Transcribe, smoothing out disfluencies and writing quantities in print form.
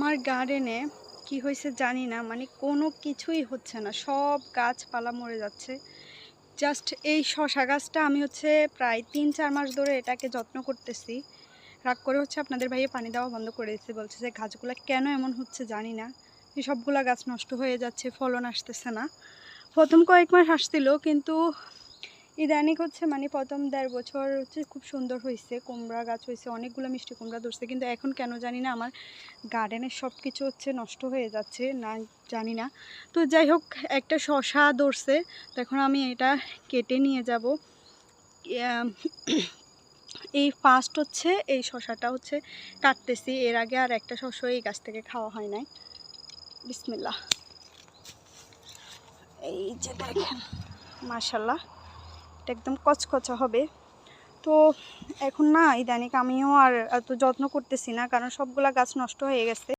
আমার গার্ডেনে কি হয়েছে জানি না, মানে কোনো কিছুই হচ্ছে না, সব গাছপালা মরে যাচ্ছে। জাস্ট এই শশা গাছটা আমি প্রায় 3-4 মাস ধরে এটাকে যত্ন করতেছি। রাগ করে আপনাদের ভাইয়ে পানি দেওয়া বন্ধ করে দিচ্ছে, বলছে যে গাছগুলো কেন এমন হচ্ছে জানি না, এই সবগুলা গাছ নষ্ট হয়ে যাচ্ছে, ফলন আসতেছে না। প্রথম কয়েক মাস আসছিল, কিন্তু ইদানিং মানে প্রথম 1.5 বছর খুব সুন্দর হয়েছে, কুমড়া গাছ হয়েছে, অনেকগুলো মিষ্টি কুমড়া ধরছে, কিন্তু এখন কেন জানি না আমার গার্ডেনের সব কিছু নষ্ট হয়ে যাচ্ছে না, জানি না। তো যাই হোক, একটা শশা ধরছে, তো এখন আমি এটা কেটে নিয়ে যাব। এই ফার্স্ট এই শশাটা কাটতেছি। এর আগে আর একটা শশা এই গাছ থেকে খাওয়া হয় নাই। বিসমিল্লাহ। এই যে দেখেন, মাশাল্লাহ, এটা একদম কচকচা হবে। তো এখন না ইদানিক আমিও আর এত যত্ন করতেছি না, কারণ সবগুলা গাছ নষ্ট হয়ে গেছে।